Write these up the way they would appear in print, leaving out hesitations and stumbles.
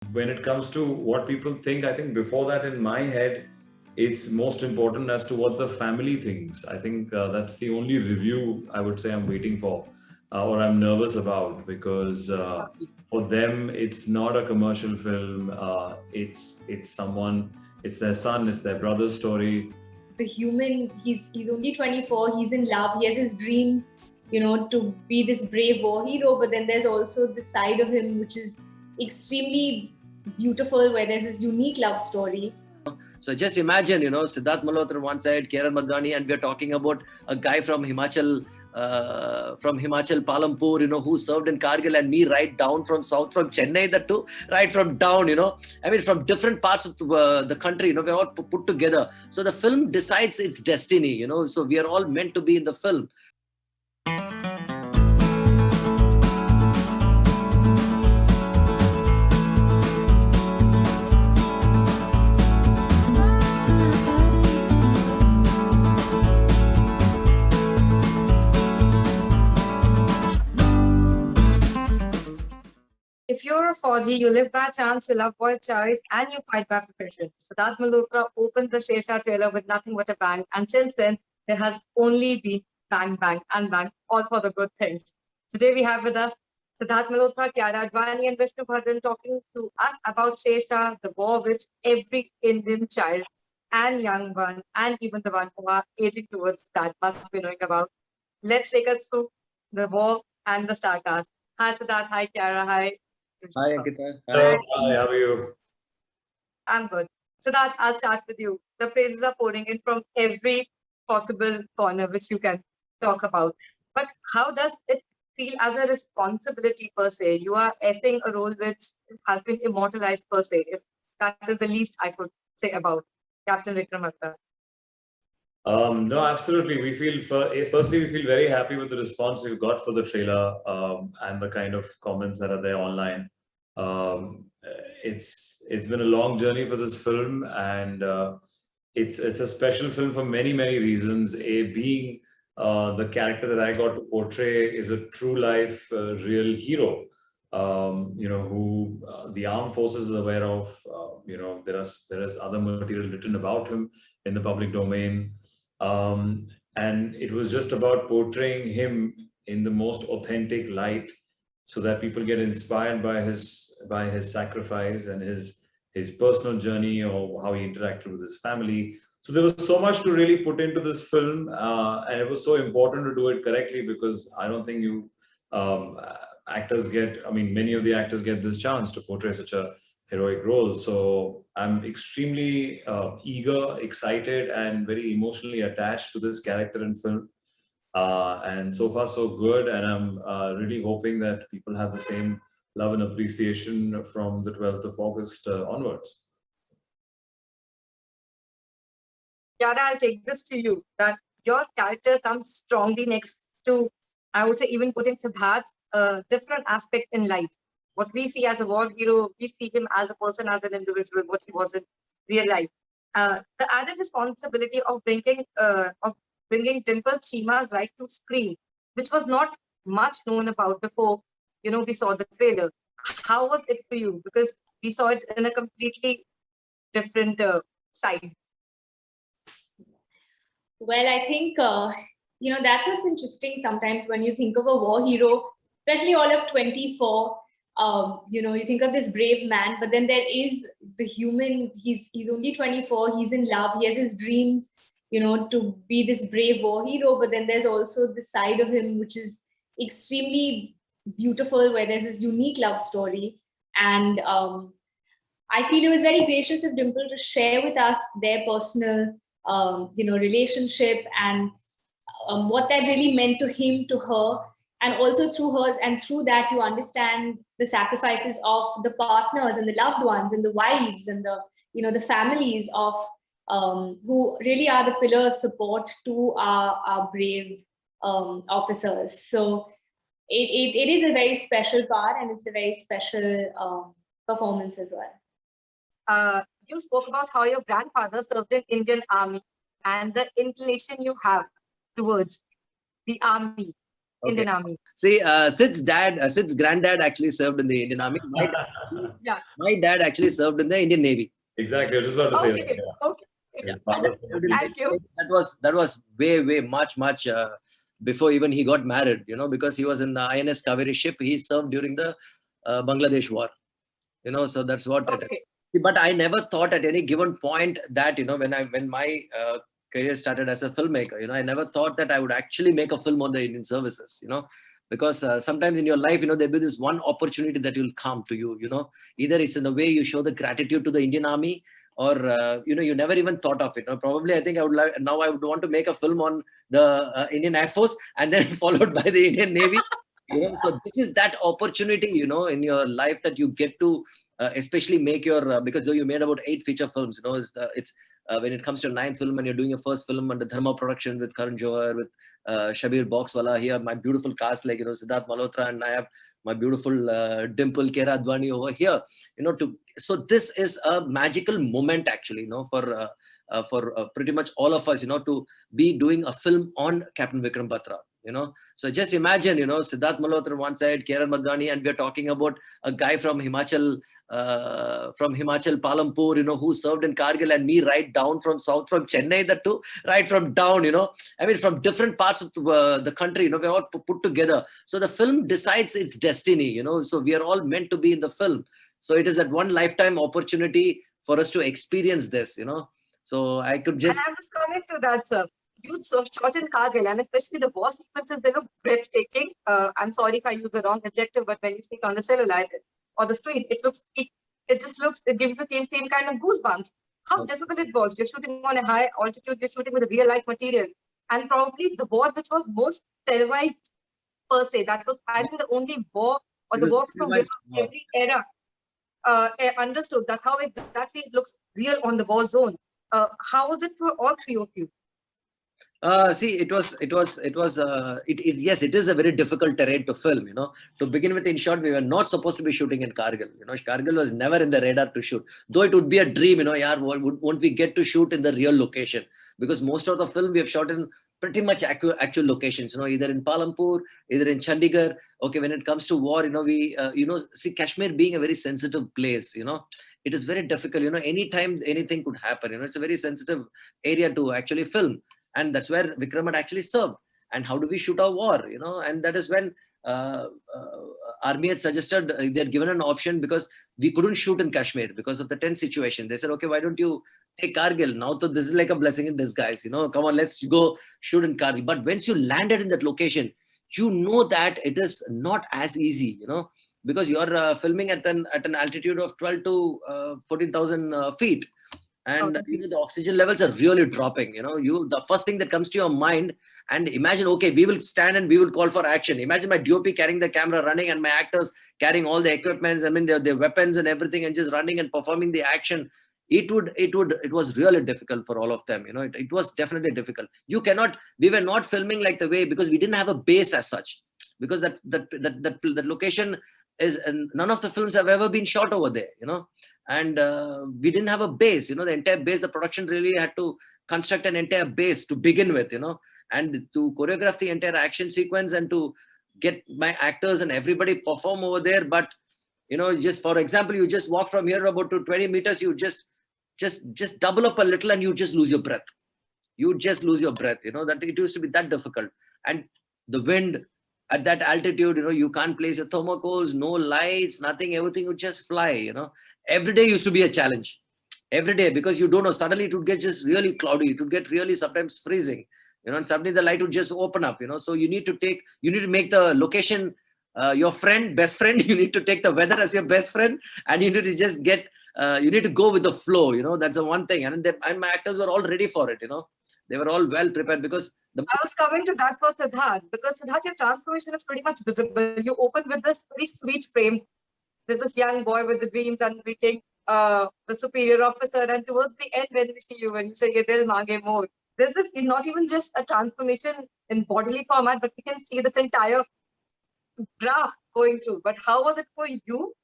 When it comes to what people think, I think before that in my head, it's most important as to what the family thinks. I think that's the only review I would say I'm waiting for, or I'm nervous about, because for them it's not a commercial film. It's someone, it's their son, it's their brother's story. The human, he's only 24, he's in love, he has his dreams, to be this brave war hero, but then there's also the side of him which is extremely beautiful, where there's this unique love story. So just imagine, Sidharth Malhotra on one side, Kiara Advani, and we're talking about a guy from Himachal, Palampur, who served in Kargil, and me right down from south, from Chennai, that too, right from down, I mean, from different parts of the country, we're all put together. So the film decides its destiny, so we are all meant to be in the film. If you're a Fauji, you live by chance, you love boy choice, and you fight by profession. Sidharth Malhotra opened the Shershaah trailer with nothing but a bang, and since then, there has only been bang, bang, and bang, all for the good things. Today we have with us Sidharth Malhotra, Kiara Advani, and Vishu Varadhan talking to us about Shershaah, the war which every Indian child and young one, and even the one who are aging towards that, must be knowing about. Let's take us through the war and the star cast. Hi Sidharth, hi Kiara, hi. Hi, Ankita. Hello, hi, how are you? I'm good. Sidharth, I'll start with you. The praises are pouring in from every possible corner which you can talk about. But how does it feel as a responsibility per se? You are essaying a role which has been immortalized per se, if that is the least I could say about Captain Vikram. No, absolutely. We feel, firstly, we feel very happy with the response we've got for the trailer, and the kind of comments that are there online. It's been a long journey for this film, and it's a special film for many reasons. Being the character that I got to portray is a true life, real hero. Who the armed forces is aware of. There is other material written about him in the public domain. And it was just about portraying him in the most authentic light, so that people get inspired by his sacrifice and his personal journey, or how he interacted with his family. So there was so much to really put into this film, and it was so important to do it correctly, because I don't think many of the actors get this chance to portray such a heroic role. So I'm extremely eager, excited, and very emotionally attached to this character in film. And so far so good. And I'm really hoping that people have the same love and appreciation from the 12th of August onwards. Kiara, I'll take this to you, that your character comes strongly next to, I would say, even putting Sidharth's different aspect in life. What we see as a war hero, we see him as a person, as an individual, what he was in real life. The added responsibility of bringing Dimple Chima's life to screen, which was not much known about before, we saw the trailer. How was it for you? Because we saw it in a completely different side. Well, I think, that's what's interesting sometimes when you think of a war hero, especially all of 24. You think of this brave man, but then there is the human, he's only 24, he's in love, he has his dreams, to be this brave war hero, but then there's also the side of him which is extremely beautiful, where there's this unique love story. And I feel it was very gracious of Dimple to share with us their personal, relationship, and what that really meant to him, to her. And also through her, and through that, you understand the sacrifices of the partners and the loved ones and the wives and the families of who really are the pillar of support to our brave officers. So it is a very special part, and it's a very special performance as well. You spoke about how your grandfather served in Indian Army, and the inclination you have towards the army. Indian Army. See, Sid's granddad actually served in the Indian Army. My dad actually served in the Indian Navy. Exactly, I was just about to say that. Okay, okay. Yeah. Thank you. That was way much before even he got married, you know, because he was in the INS Kaveri ship. He served during the Bangladesh war, you know, so that's what it is. Okay. But I never thought at any given point that, you know, when my career started as a filmmaker, you know, I never thought that I would actually make a film on the Indian services, you know, because sometimes in your life, you know, there'll be this one opportunity that will come to you, you know, either it's in the way you show the gratitude to the Indian Army, or you know, you never even thought of it. You know, probably I think I would want to make a film on the Indian Air Force, and then followed by the Indian Navy. You know, so this is that opportunity, you know, in your life that you get to especially make your because though you made about 8 feature films, you know, it's when it comes to 9th film and you're doing your first film under Dharma production with Karan Johar, with Shabir Boxwala here, my beautiful cast like, you know, Sidharth Malhotra, and I have my beautiful Dimple Kiara Advani over here, you know, so this is a magical moment actually, you know, for pretty much all of us, you know, to be doing a film on Captain Vikram Batra, you know. So just imagine, you know, Sidharth Malhotra on one side, Kiara Advani, and we're talking about a guy from Himachal, Palampur, you know, who served in Kargil, and me right down from south, from Chennai, that too, right from down, you know, I mean, from different parts of the country, you know, we're all put together. So the film decides its destiny, you know, so we are all meant to be in the film. So it is that one lifetime opportunity for us to experience this, you know. So I could just... And I was coming to that, sir. You shot in Kargil, and especially the war sequences, they look breathtaking. I'm sorry if I use the wrong adjective, but when you see it on the celluloid or the screen, it gives the same kind of goosebumps. How difficult it was. You're shooting on a high altitude, you're shooting with real life material. And probably the war which was most televised per se, that was, I think, the only war, or the war from every era understood that how exactly it looks real on the war zone. How was it for all 3 of you? See, yes, it is a very difficult terrain to film, you know. To begin with, in short, we were not supposed to be shooting in Kargil. You know, Kargil was never in the radar to shoot. Though it would be a dream, you know, won't we get to shoot in the real location? Because most of the film we have shot in pretty much actual locations, you know, either in Palampur, either in Chandigarh. Okay, when it comes to war, you know, we, see, Kashmir being a very sensitive place, you know, it is very difficult, you know, anytime anything could happen, you know, it's a very sensitive area to actually film. And that's where Vikram had actually served. And how do we shoot a war, you know? And that is when army had suggested, they had given an option, because we couldn't shoot in Kashmir because of the tense situation. They said, okay, why don't you take Kargil? Now, so this is like a blessing in disguise, you know, come on, let's go shoot in Kargil. But once you landed in that location, you know that it is not as easy, you know, because you're filming at an altitude of 12 to 14,000 feet. And you know, the oxygen levels are really dropping, you know, the first thing that comes to your mind, and imagine, okay, we will stand and we will call for action. Imagine my DOP carrying the camera, running, and my actors carrying all the equipment, I mean, their weapons and everything, and just running and performing the action. It was really difficult for all of them, you know. It was definitely difficult. We were not filming like the way, because we didn't have a base as such, because that location is, and none of the films have ever been shot over there, you know. And we didn't have a base, you know, the entire base, the production really had to construct an entire base to begin with, you know, and to choreograph the entire action sequence, and to get my actors and everybody perform over there. But, you know, just for example, you just walk from here about to 20 meters, you just double up a little and you just lose your breath. You just lose your breath, you know, that it used to be that difficult. And the wind at that altitude, you know, you can't place your thermocols, no lights, nothing, everything would just fly, you know. Every day used to be a challenge, every day, because you don't know, suddenly it would get just really cloudy, it would get really sometimes freezing, you know, and suddenly the light would just open up, you know. So you need to make the location your best friend. You need to take the weather as your best friend, and you need to just you need to go with the flow, you know. That's the one thing. And my actors were all ready for it, you know. They were all well prepared, because I was coming to that for Sidharth, because Sidharth, your transformation is pretty much visible. You open with this very sweet frame. There's this young boy with the dreams and meeting the superior officer, and towards the end, when we see you, when you say "Ye dil mange more," there's this not even just a transformation in bodily format, but we can see this entire graph going through. But how was it for you?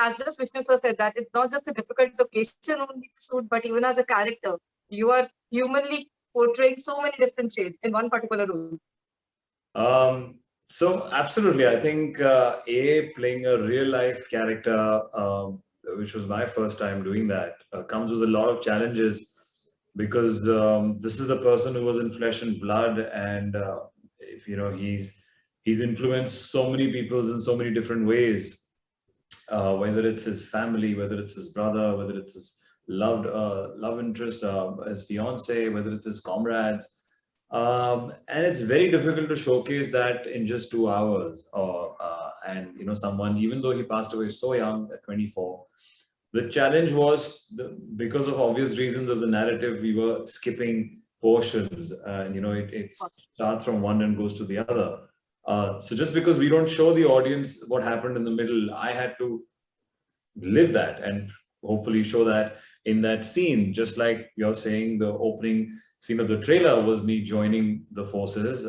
As just Vishnu sir said, that it's not just a difficult location only to shoot, but even as a character, you are humanly portraying so many different shades in one particular role. So absolutely, I think playing a real life character, which was my first time doing that, comes with a lot of challenges because this is the person who was in flesh and blood, and if you know he's influenced so many people in so many different ways, whether it's his family, whether it's his brother, whether it's his love interest, his fiance, whether it's his comrades. And it's very difficult to showcase that in just 2 hours. And you know, someone, even though he passed away so young at 24, the challenge was because of obvious reasons of the narrative, we were skipping portions, and you know, it starts from one and goes to the other. So just because we don't show the audience what happened in the middle, I had to live that and hopefully show that in that scene. Just like you're saying, the opening scene of the trailer was me joining the forces,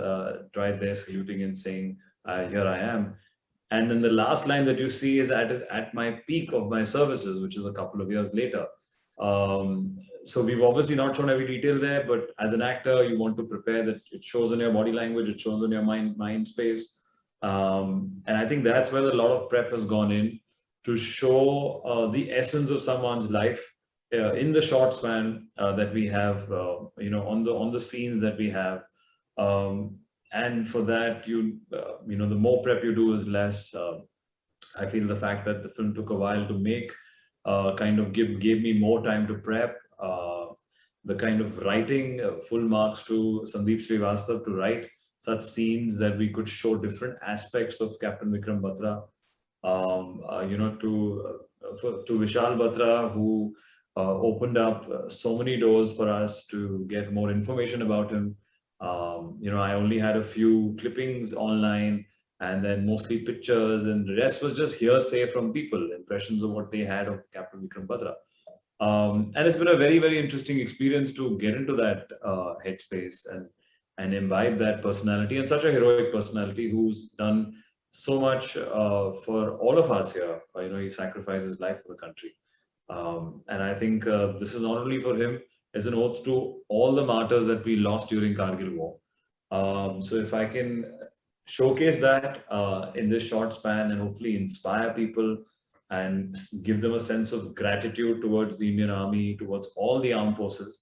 right there saluting and saying, here I am. And then the last line that you see is at my peak of my services, which is a couple of years later. So we've obviously not shown every detail there, but as an actor, you want to prepare that it shows on your body language, it shows on your mind space. And I think that's where a lot of prep has gone in to show the essence of someone's life in the short span that we have, you know, on the scenes that we have. And for that, you know, the more prep you do is less. I feel the fact that the film took a while to make kind of gave me more time to prep. The kind of writing, full marks to Sandeep Srivastava to write such scenes that we could show different aspects of Captain Vikram Batra. You know, to Vishal Batra, who opened up so many doors for us to get more information about him. You know, I only had a few clippings online and then mostly pictures, and the rest was just hearsay from people, impressions of what they had of Captain Vikram Batra. And it's been a very, very interesting experience to get into that headspace and imbibe that personality, and such a heroic personality who's done so much for all of us here. You know, he sacrificed his life for the country. And I think this is not only for him, it's an oath to all the martyrs that we lost during Kargil War. So if I can showcase that in this short span and hopefully inspire people and give them a sense of gratitude towards the Indian Army, towards all the armed forces,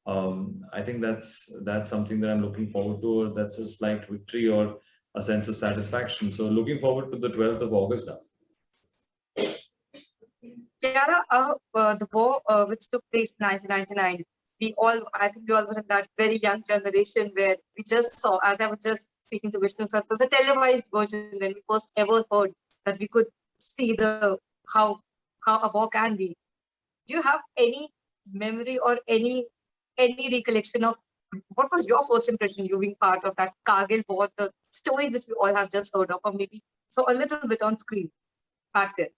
I think that's something that I'm looking forward to. That's a slight victory or a sense of satisfaction. So looking forward to the 12th of August now. Kiara, the war which took place in 1999, I think we all were in that very young generation where we just saw, as I was just speaking to Vishnu sir, it was a televised version when we first ever heard that we could see how a war can be. Do you have any memory or any recollection of what was your first impression, you being part of that Kargil War, the stories which we all have just heard of, or maybe so a little bit on screen back then?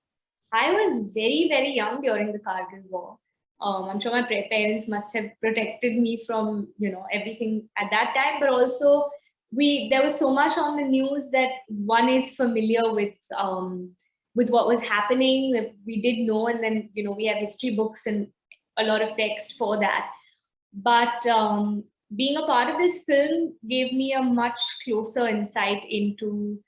I was very, very young during the Kargil War. I'm sure my parents must have protected me from, you know, everything at that time, but also there was so much on the news that one is familiar with what was happening. We did know, and then, you know, we have history books and a lot of text for that. But being a part of this film gave me a much closer insight into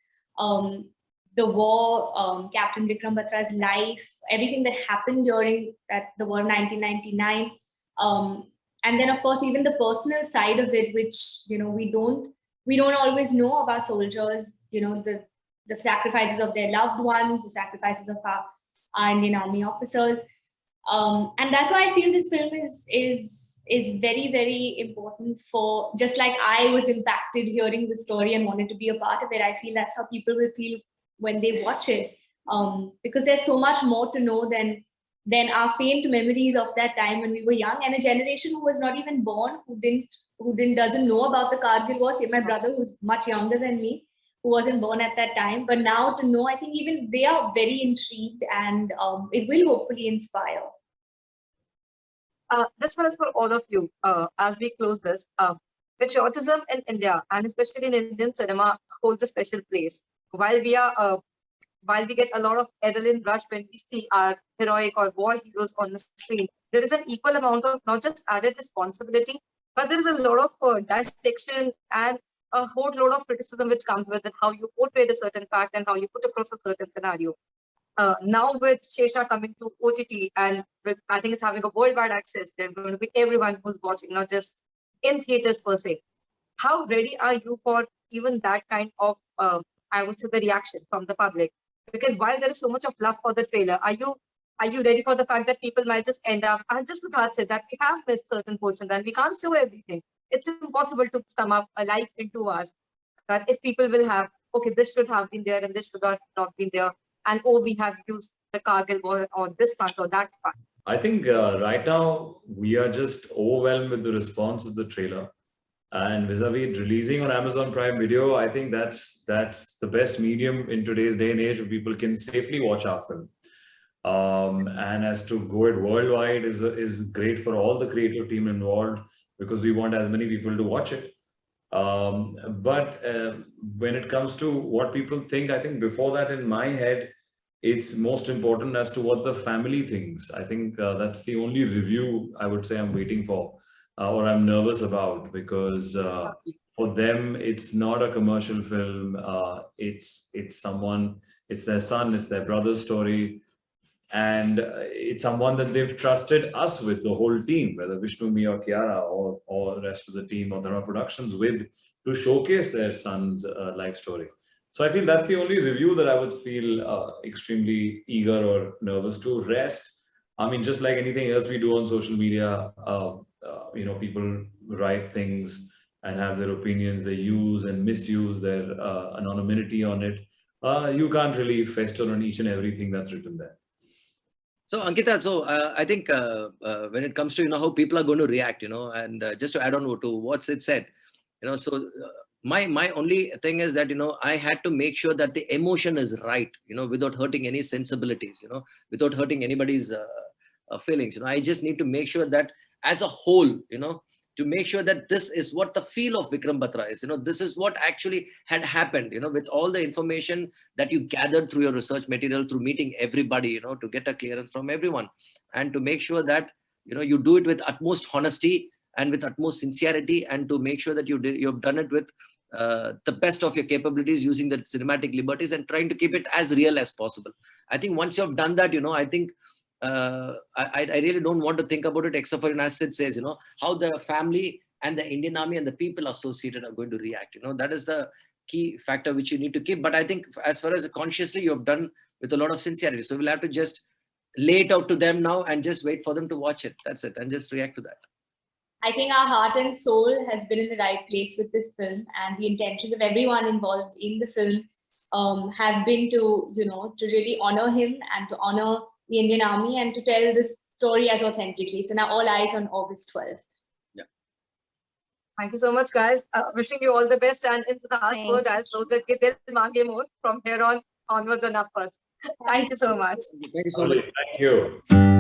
the war, Captain Vikram Batra's life, everything that happened during the war 1999. And then, of course, even the personal side of it, which, you know, we don't always know of our soldiers, you know, the sacrifices of their loved ones, the sacrifices of our Indian Army officers. And that's why I feel this film is very, very important for, just like I was impacted hearing the story and wanted to be a part of it, I feel that's how people will feel when they watch it, because there's so much more to know than our faint memories of that time when we were young, and a generation who was not even born, who doesn't know about the Kargil War. Say my brother, who's much younger than me, who wasn't born at that time, but now to know, I think even they are very intrigued, and it will hopefully inspire. This one is for all of you. As we close this, patriotism in India, and especially in Indian cinema, holds a special place. While we get a lot of adrenaline rush when we see our heroic or war heroes on the screen, there is an equal amount of not just added responsibility, but there is a lot of dissection and a whole load of criticism which comes with it, how you portray a certain fact and how you put across a certain scenario. Now with Shershaah coming to OTT and with, I think it's having a worldwide access, there's going to be everyone who's watching, not just in theaters per se. How ready are you for even that kind of, I would say, the reaction from the public? Because while there is so much of love for the trailer, are you ready for the fact that people might just end up, as just Sidharth said, that we have missed certain portions and we can't show everything. It's impossible to sum up a life in 2 hours. That if people will have, okay, this should have been there and this should not been there, and oh, we have used the Kargil War or this front or that front. I think right now we are just overwhelmed with the response of the trailer. And vis-a-vis releasing on Amazon Prime Video, I think that's the best medium in today's day and age where people can safely watch our film. And as to go it worldwide is great for all the creative team involved, because we want as many people to watch it. But when it comes to what people think, I think before that, in my head, it's most important as to what the family thinks. I think that's the only review I would say I'm waiting for. Or I'm nervous about, because for them it's not a commercial film. It's their son, it's their brother's story, and it's someone that they've trusted us with, the whole team, whether Vishnu, me, or Kiara, or the rest of the team or Dharma Productions, with, to showcase their son's life story. So I feel that's the only review that I would feel extremely eager or nervous to. Rest, I mean, just like anything else we do on social media, people write things and have their opinions, they use and misuse their anonymity on it. You can't really fester on each and everything that's written there. So Ankita, I think when it comes to how people are going to react, and just to add on to what's it said, my only thing is that I had to make sure that the emotion is right, without hurting any sensibilities, without hurting anybody's feelings. I just need to make sure that as a whole, to make sure that this is what the feel of Vikram Batra is. This is what actually had happened, with all the information that you gathered through your research material, through meeting everybody, to get a clearance from everyone, and to make sure that, you do it with utmost honesty and with utmost sincerity, and to make sure that you've done it with the best of your capabilities, using the cinematic liberties and trying to keep it as real as possible. I think once you've done that, I think I really don't want to think about it, except for, as Sid says, how the family and the Indian Army and the people associated are going to react. That is the key factor which you need to keep. But I think as far as consciously you have done with a lot of sincerity. So we'll have to just lay it out to them now and just wait for them to watch it. That's it. And just react to that. I think our heart and soul has been in the right place with this film, and the intentions of everyone involved in the film have been to, to really honor him and to honor the Indian Army and to tell this story as authentically. So now all eyes on August 12th. Yeah. Thank you so much, guys. Wishing you all the best. And in Sidharth's word, I'll close it. Dil mange more from here on onwards and upwards. Thank you so much. Thank you so much. Thank you.